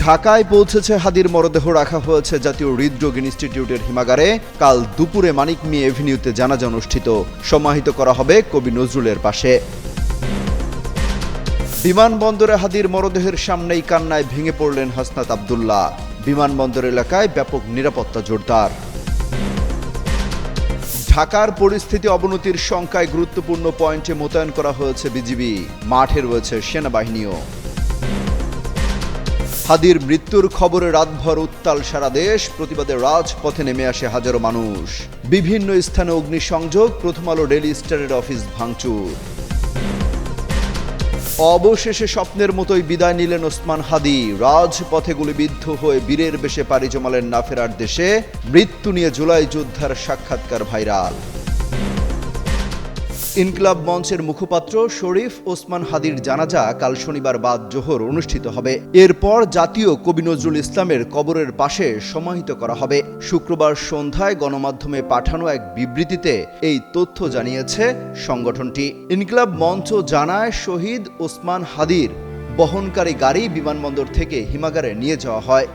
ঢাকায় পৌঁছেছে হাদির মরদেহ, রাখা হয়েছে জাতীয় হৃদরোগ ইনস্টিটিউটের হিমাগারে। কাল দুপুরে মানিক মিয়া এভিনিউতে জানাজা অনুষ্ঠিত, সমাহিত করা হবে কবি নজরুলের পাশে। বিমানবন্দরে হাদির মরদেহের সামনেই কান্নায় ভেঙে পড়লেন হাসনাত আব্দুল্লাহ। বিমানবন্দর এলাকায় ব্যাপক নিরাপত্তা জোরদার। ঢাকার পরিস্থিতি অবনতির শঙ্কায় গুরুত্বপূর্ণ পয়েন্টে মোতায়েন করা হয়েছে বিজিবি, মাঠে রয়েছে সেনাবাহিনীও। হাদির মৃত্যুর খবরে রাতভর উত্তাল সারা দেশ, প্রতিবাদে রাজপথে নেমে আসে হাজারো মানুষ। বিভিন্ন স্থানে অগ্নিসংযোগ, প্রথম আলো ডেইলি স্টারের অফিস ভাঙচুর। অবশেষে স্বপ্নের মতোই বিদায় নিলেন ওসমান হাদি। রাজপথে গুলিবিদ্ধ হয়ে বীরের বেশে পাড়ি জমালেন না ফেরার দেশে। মৃত্যু নিয়ে জুলাই যোদ্ধার সাক্ষাৎকার ভাইরাল। ইনকিলাব মঞ্চের মুখপাত্র শরীফ ওসমান হাদির জানাজা কাল শনিবার বাদ জোহর অনুষ্ঠিত হবে। এরপর জাতীয় কবি নজরুল ইসলামের কবরের পাশে সমাহিত করা হবে। শুক্রবার সন্ধ্যায় গণমাধ্যমে পাঠানো এক বিবৃতিতে এই তথ্য জানিয়েছে সংগঠনটি। ইনকিলাব মঞ্চ জানায়, শহীদ ওসমান হাদির বহনকারী গাড়ি বিমানবন্দর থেকে হিমাগারে নিয়ে যাওয়া হয়।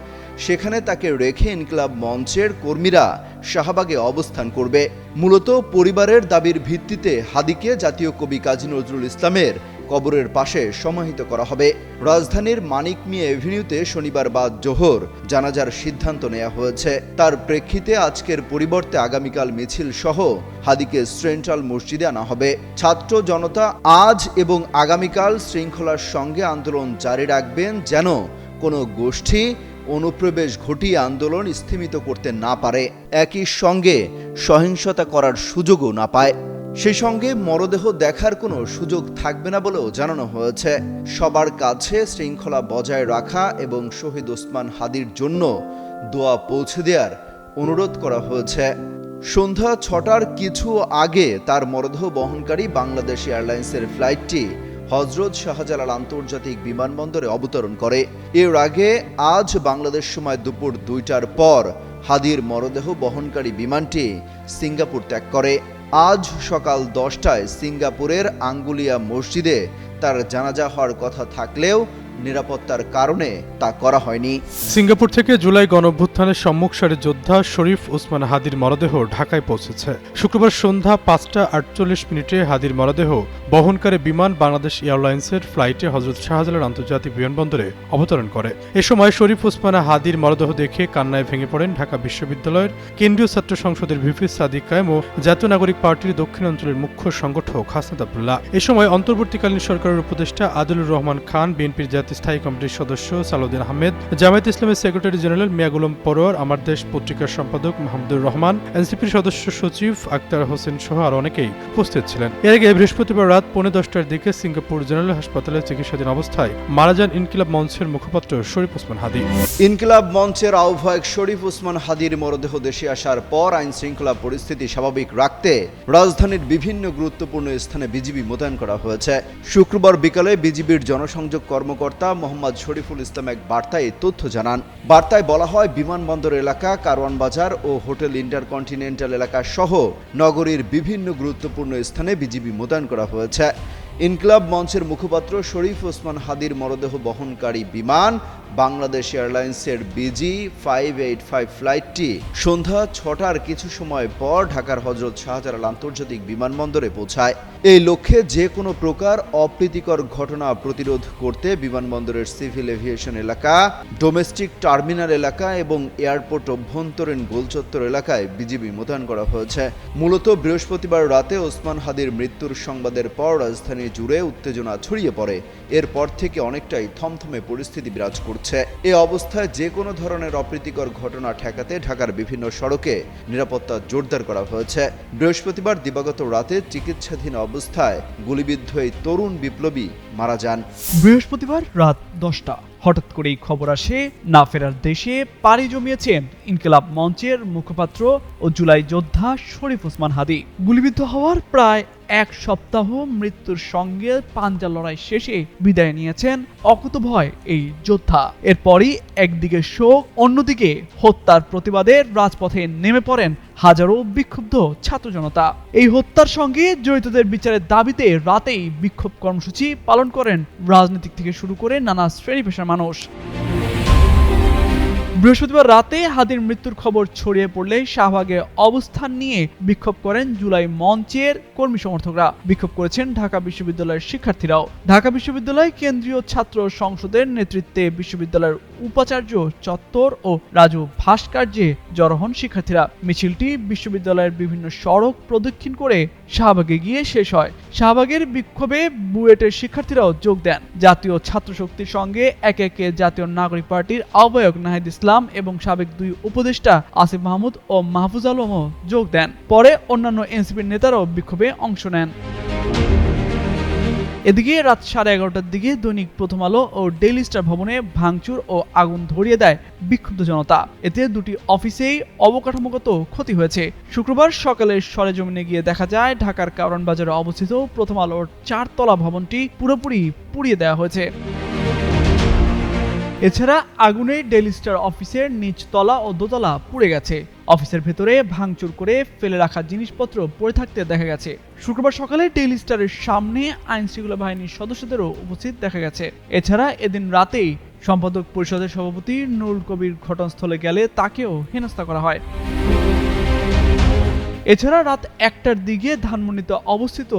সেখানে তাকে রেখে ইনকিলাব মঞ্চের কর্মীরা শাহবাগে অবস্থান করবে। মূলত পরিবারের দাবির ভিত্তিতে হাদিকে জাতীয় কবি কাজী নজরুল ইসলামের কবরের পাশে সমাহিত করা হবে। রাজধানীর মানিক মিয়া এভিনিউতে শনিবার বাদ জোহর জানাজার সিদ্ধান্ত নেওয়া হয়েছে। তার প্রেক্ষিতে আজকের পরিবর্তে আগামীকাল মিছিল সহ হাদিকে সেন্ট্রাল মসজিদে আনা হবে। ছাত্র জনতা আজ এবং আগামীকাল শৃঙ্খলার সঙ্গে আন্দোলন জারি রাখবেন, যেন কোনো গোষ্ঠী অনুপ্রবেশ ঘটিয়ে আন্দোলন স্থিমিত করতে না পারে, একই সঙ্গে সহিংসতা করার সুযোগও না পায়। সেই সঙ্গে মরদেহ দেখার কোনো সুযোগ থাকবে না বলেও জানানো হয়েছে। সবার কাছে শৃঙ্খলা বজায় রাখা এবং শহীদ ওসমান হাদির জন্য দোয়া পৌঁছে দেওয়ার অনুরোধ করা হয়েছে। সন্ধ্যা 6টার কিছু আগে তার মরদেহ বহনকারী বাংলাদেশ এয়ারলাইন্সের ফ্লাইটটি হজরত শাহজালাল আন্তর্জাতিক বিমানবন্দরে অবতরণ করে। এর আগে আজ বাংলাদেশ সময় দুপুর 2টার পর হাদির মরদেহ বহনকারী বিমানটি সিঙ্গাপুর ত্যাগ করে। আজ সকাল 10টায় সিঙ্গাপুরের আঙ্গুলিয়া মসজিদে তার জানাজা হওয়ার কথা থাকলেও নিরাপত্তার কারণে তা করা হয়নি। সিঙ্গাপুর থেকে জুলাই গণঅভ্যুত্থানের সম্মুখ সারির যোদ্ধা শরীফ ওসমান হাদির মরদেহ ঢাকায় পৌঁছেছে। শুক্রবার সন্ধ্যা 5টা 48 হাদির মরদেহ বহনকারী বিমান বাংলাদেশ এয়ারলাইন্সের ফ্লাইটে হজরত শাহজালাল আন্তর্জাতিক বিমানবন্দরে অবতরণ করে। এ সময় শরীফ ওসমান হাদির মরদেহ দেখে কান্নায় ভেঙে পড়েন ঢাকা বিশ্ববিদ্যালয়ের কেন্দ্রীয় ছাত্র সংসদের ভিপি সাদিক কায়েম ও জাতীয় নাগরিক পার্টির দক্ষিণাঞ্চলের মুখ্য সংগঠক হাসনাত আব্দুল্লাহ। এ সময় অন্তর্বর্তীকালীন সরকারের উপদেষ্টা আদিলুর রহমান খান, বিএনপির জাতীয় স্থায়ী কমিটির সদস্য সালাউদ্দিন আহমেদ, জামায়াতে ইসলামের সেক্রেটারি জেনারেল মিয়া গোলাম পরোয়ার, আমার দেশ পত্রিকার সম্পাদক মাহমুদুর রহমান, এনসিপির সদস্য সচিব আক্তার হোসেন সহ আরো অনেকেই উপস্থিত ছিলেন। এর আগে বৃহস্পতিবার রাত 10:45টার দিকে সিঙ্গাপুর জেনারেল হাসপাতালে চিকিৎসাধীন অবস্থায় মারা যান ইনকিলাব মঞ্চের মুখপাত্র শরীফ ওসমান হাদি। ইনকিলাব মঞ্চের আহ্বায়ক শরীফ ওসমান হাদির মরদেহ দেশে আসার পর আইন শৃঙ্খলা পরিস্থিতি স্বাভাবিক রাখতে রাজধানীর বিভিন্ন গুরুত্বপূর্ণ স্থানে বিজিবি মোতায়েন করা হয়েছে। শুক্রবার বিকালে বিজিবির জনসংযোগ কর্মকর্তা মোহাম্মদ শরীফুল ইসলাম এক বার্তায় এই তথ্য জানান। বার্তায় বলা হয়, বিমানবন্দর এলাকা, কারওয়ান বাজার ও হোটেল ইন্টারকন্টিনেন্টাল এলাকা সহ নগরীর বিভিন্ন গুরুত্বপূর্ণ স্থানে বিজিবি মোতায়েন করা হয়েছে। ইনকিলাব মঞ্চের মুখপাত্র শরীফ ওসমান হাদির মরদেহ বহনকারী বিমান বাংলাদেশ এয়ারলাইন্সের বিজি 585 ফ্লাইটটি সন্ধ্যা 6টার কিছু সময় পর ঢাকার হজরত শাহজালাল আন্তর্জাতিক বিমানবন্দরে পৌঁছায়। এই লক্ষ্যে যে কোনো প্রকার অপ্রীতিকর ঘটনা প্রতিরোধ করতে বিমানবন্দরের সিভিল এভিয়েশন এলাকা, ডোমেস্টিক টার্মিনাল এলাকা এবং এয়ারপোর্ট অভ্যন্তরীণ গোলচত্বর এলাকায় বিজিবি মোতায়েন করা হয়েছে। মূলত বৃহস্পতিবার রাতে ওসমান হাদির মৃত্যুর সংবাদের পর রাজধানী জুড়ে উত্তেজনা ছড়িয়ে পড়ে। এরপর থেকে অনেকটাই থমথমে পরিস্থিতি বিরাজ করছে। এ অবস্থায় যে কোনো ধরনের অপ্রীতিকর ঘটনা ঠেকাতে ঢাকার বিভিন্ন সড়কে নিরাপত্তা জোরদার করা হয়েছে। বৃহস্পতিবার দিবাগত রাতে চিকিৎসাধীন অবস্থায় গুলিবিদ্ধ এই তরুণ বিপ্লবী মারা যান। বৃহস্পতিবার রাত 10টা হঠাৎ করেই খবর আসে, না ফেরার দেশে পাড়ি জমিয়েছেন ইনকিলাব মঞ্চের মুখপাত্র ও জুলাই যোদ্ধা শরীফ ওসমান হাদি। গুলিবিদ্ধ হওয়ার প্রায় এক সপ্তাহ মৃত্যুর সঙ্গে পাঞ্জা লড়াই শেষে বিদায় নিয়েছেন অকুতভয় এই যোদ্ধা। এরপরই একদিকে শোক, অন্যদিকে হত্যার প্রতিবাদে রাজপথে নেমে পড়েন হাজারো বিক্ষুব্ধ ছাত্র জনতা। এই হত্যার সঙ্গে জড়িতদের বিচারের দাবিতে রাতেই বিক্ষোভ কর্মসূচি পালন করেন রাজনীতিক থেকে শুরু করে নানা শ্রেণী পেশার মানুষ। বৃহস্পতিবার রাতে হাদির মৃত্যুর খবর ছড়িয়ে পড়লে শাহবাগে অবস্থান নিয়ে বিক্ষোভ করেন জুলাই মঞ্চের কর্মী সমর্থকরা। বিক্ষোভ করেছেন ঢাকা বিশ্ববিদ্যালয়ের শিক্ষার্থীরাও। ঢাকা বিশ্ববিদ্যালয় কেন্দ্রীয় ছাত্র সংসদের নেতৃত্বে বিশ্ববিদ্যালয়ের উপাচার্য চত্বর ও রাজু ভাস্কর্যে জড়ো হন শিক্ষার্থীরা। মিছিলটি বিশ্ববিদ্যালয়ের বিভিন্ন সড়ক প্রদক্ষিণ করে শাহবাগে গিয়ে শেষ হয়। শাহবাগের বিক্ষোভে বুয়েটের শিক্ষার্থীরাও যোগ দেন। জাতীয় ছাত্র শক্তির সঙ্গে একে একে জাতীয় নাগরিক পার্টির আহ্বায়ক নাহিদ ইসলাম এবং সাবেক 2 উপদেষ্টা আসিফ মাহমুদ ও মাহফুজ আলমও যোগ দেন। পরে অন্যান্য এনসিপির নেতারাও বিক্ষোভে অংশ নেন। এদিকে রাত 11:30টার দিকে দৈনিক প্রথম আলো ও ডেইলি স্টার ভবনে ভাঙচুর ও আগুন ধরিয়ে দেয় বিক্ষুব্ধ জনতা। এতে 2টি অফিসেই অবকাঠামোগত ক্ষতি হয়েছে। শুক্রবার সকালে সরেজমিনে গিয়ে দেখা যায় ঢাকার কারওয়ান বাজারে অবস্থিত প্রথম আলোর 4 তলা ভবনটি পুরোপুরি পুড়িয়ে দেওয়া হয়েছে। এছাড়া আগুনে ডেইলি স্টার অফিসের নিচ তলা ও দোতলা পুড়ে গেছে। অফিসের ভেতরে ভাঙচুর করে ফেলে রাখা জিনিসপত্র পড়ে থাকতে দেখা গেছে। শুক্রবার সকালে ডেইলি স্টারের সামনে আইন শৃঙ্খলা বাহিনীর সদস্যদেরও উপস্থিত দেখা গেছে। এছাড়া এদিন রাতেই সম্পাদক পরিষদের সভাপতি নুরুল কবির ঘটনাস্থলে গেলে তাকেও হেনস্থা করা হয়। এছাড়া রাত 1টার দিকে ধানমন্ডিতে অবস্থিত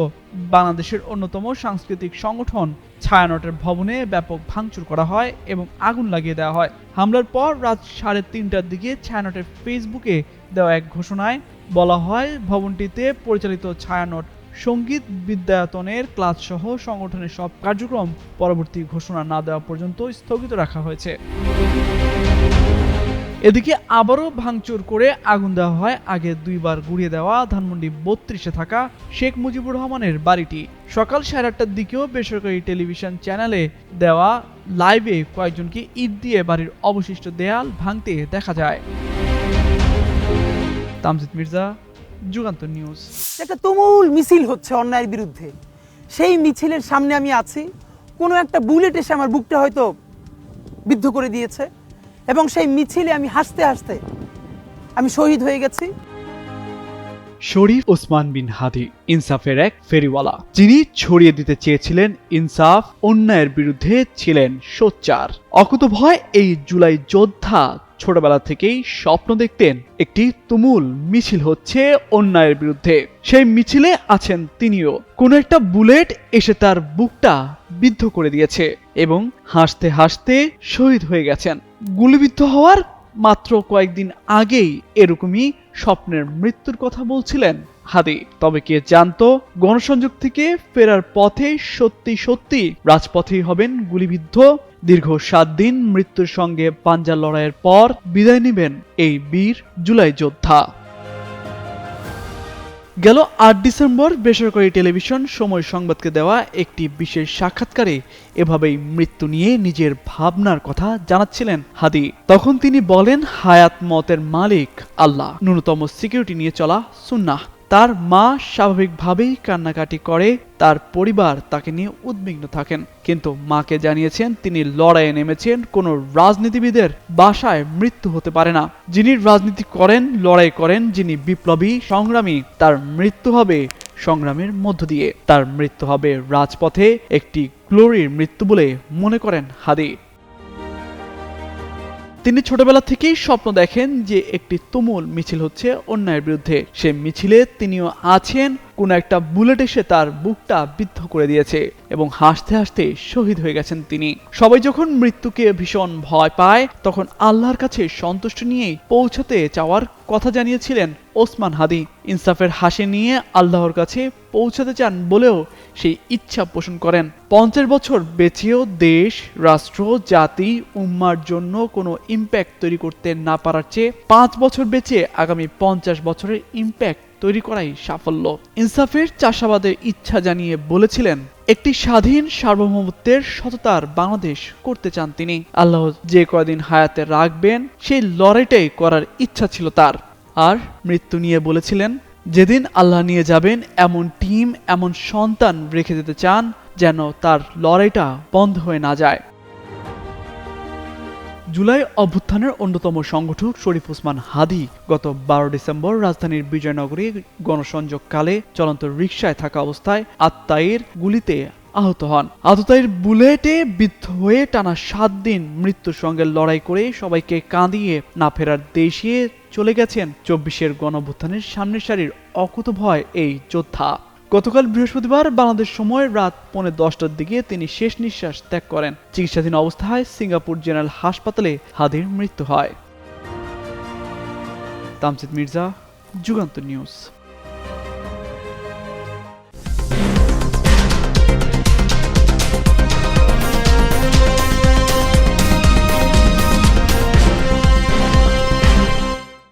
বাংলাদেশের অন্যতম সাংস্কৃতিক সংগঠন ছায়ানটের ভবনে ব্যাপক ভাঙচুর করা হয় এবং আগুন লাগিয়ে দেওয়া হয়। হামলার পর রাত 3:30টার দিকে ছায়ানটের ফেসবুকে দেওয়া এক ঘোষণায় বলা হয়, ভবনটিতে পরিচালিত ছায়ানট সঙ্গীত বিদ্যায়তনের ক্লাস সহ সংগঠনের সব কার্যক্রম পরবর্তী ঘোষণা না দেওয়া পর্যন্ত স্থগিত রাখা হয়েছে। এদিকে আবারও ভাঙচুর করে আগুন দেওয়া হয় আগে 2 বার গুড়িয়ে দেওয়া ধানমন্ডি 32-এ থাকা শেখ মুজিবুর রহমানের বাড়িটি। সকাল 8:30টার দিকেও বেসরকারি টেলিভিশন চ্যানেলে দেওয়া লাইভে কয়েকজনকে ইট দিয়ে বাড়ির অবশিষ্ট দেয়াল ভাঙতে দেখা যায়। তামজিদ মির্জা, যুগান্তর নিউজ। একটা তুমুল মিছিল হচ্ছে অন্যায়ের বিরুদ্ধে। সেই মিছিলের সামনে আমি আছি, কোনো একটা বুলেট এসে আমার বুকটা হয়তো বিদ্ধ করে দিয়েছে এবং সেই মিছিলে আমি হাসতে হাসতে আমি শহীদ হয়ে গেছি। শরীফ ওসমান বিন হাদি ইনসাফের এক ফেরিওয়ালা, যিনি ছড়িয়ে দিতে চেয়েছিলেন ইনসাফ, অন্যায়ের বিরুদ্ধে ছিলেন সোচ্চার। অকুতভয় এই জুলাই যোদ্ধা ছোটবেলা থেকেই স্বপ্ন দেখতেন একটি তুমুল মিছিল হচ্ছে অন্যায়ের বিরুদ্ধে। সেই মিছিলে আছেন তিনিও। কোনো একটা বুলেট এসে তার বুকটা বিদ্ধ করে দিয়েছে এবং হাসতে হাসতে শহীদ হয়ে গেছেন। গুলিবিদ্ধ হওয়ার মাত্র কয়েকদিন আগেই এরকমই স্বপ্নের মৃত্যুর কথা বলছিলেন হাদি। তবে কে জানতো গণসংযোগ থেকে ফেরার পথে সত্যি সত্যি রাজপথেই হবেন গুলিবিদ্ধ। দীর্ঘ 7 দিন মৃত্যুর সঙ্গে পাঞ্জা লড়াইয়ের পর বিদায় নেবেন এই বীর জুলাই যোদ্ধা। গেল 8 ডিসেম্বর বেসরকারি টেলিভিশন সময় সংবাদকে দেওয়া একটি বিশেষ সাক্ষাৎকারে এভাবেই মৃত্যু নিয়ে নিজের ভাবনার কথা জানাচ্ছিলেন হাদি। তখন তিনি বলেন, হায়াত মতের মালিক আল্লাহ, ন্যূনতম সিকিউরিটি নিয়ে চলা সুন্নাহ। তার মা স্বাভাবিকভাবেই কান্নাকাটি করে, তার পরিবার তাকে নিয়ে উদ্বিগ্ন থাকেন, কিন্তু মাকে জানিয়েছেন তিনি লড়াইয়ে নেমেছেন, কোনো রাজনীতিবিদের বাসায় মৃত্যু হতে পারে না। যিনি রাজনীতি করেন, লড়াই করেন, যিনি বিপ্লবী সংগ্রামী, তার মৃত্যু হবে সংগ্রামের মধ্য দিয়ে, তার মৃত্যু হবে রাজপথে, একটি গ্লোরির মৃত্যু বলে মনে করেন হাদি। তিনি ছোটবেলা থেকেই স্বপ্ন দেখেন যে একটি তুমুল মিছিল হচ্ছে অন্যায়ের বিরুদ্ধে। সে মিছিলে তিনিও আছেন। কোনো একটা বুলেট এসে তার বুকটা বিদ্ধ করে দিয়েছে এবং হাসতে হাসতে শহীদ হয়ে গেছেন তিনি। সবাই যখন মৃত্যুকে ভীষণ ভয় পায়, তখন আল্লাহর কাছে সন্তুষ্টি নিয়েই পৌঁছাতে চাওয়ার কথা জানিয়েছিলেন ওসমান হাদি। ইনসাফের হাসি নিয়ে আল্লাহর কাছে পৌঁছাতে চান বলেও সেই ইচ্ছা পোষণ করেন। 50 বছর বেঁচেও দেশ, রাষ্ট্র, জাতি, উম্মার জন্য কোনো ইম্প্যাক্ট তৈরি করতে না পারার চেয়ে 5 বছর বেঁচে আগামী 50 বছরের ইম্প্যাক্ট তৈরি করাই সাফল্য। ইনসাফের চাষাবাদের ইচ্ছা জানিয়ে বলেছিলেন, একটি স্বাধীন সার্বভৌমত্বের সততার বাংলাদেশ করতে চান তিনি। আল্লাহ যে কয়দিন হায়াতে রাখবেন সেই লড়াইটাই করার ইচ্ছা ছিল তার। আর মৃত্যু নিয়ে বলেছিলেন, যেদিন আল্লাহ নিয়ে যাবেন এমন টিম, এমন সন্তান রেখে দিতে চান যেন তার লড়াইটা বন্ধ হয়ে না যায়। জুলাই অভ্যুত্থানের অন্যতম সংগঠক শরীফ ওসমান হাদি গত 12 ডিসেম্বর রাজধানীর বিজয়নগরে গণসংযোগকালে চলন্ত রিকশায় থাকা অবস্থায় আত্মায়ের গুলিতে আহত হন। আততায়ীর বুলেটে বিদ্ধ হয়ে টানা 7 দিন মৃত্যুর সঙ্গে লড়াই করে সবাইকে কাঁদিয়ে না ফেরার দেশে চলে গেছেন 24-এর গণঅভ্যুত্থানের সামনের সারির অকুতোভয় এই যোদ্ধা। গতকাল বৃহস্পতিবার বাংলাদেশ সময় রাত 10:45টার দিকে তিনি শেষ নিঃশ্বাস ত্যাগ করেন। চিকিৎসাধীন অবস্থায় সিঙ্গাপুর জেনারেল হাসপাতালে হাদির মৃত্যু হয়। তামজিদ মির্জা, যুগান্তর নিউজ।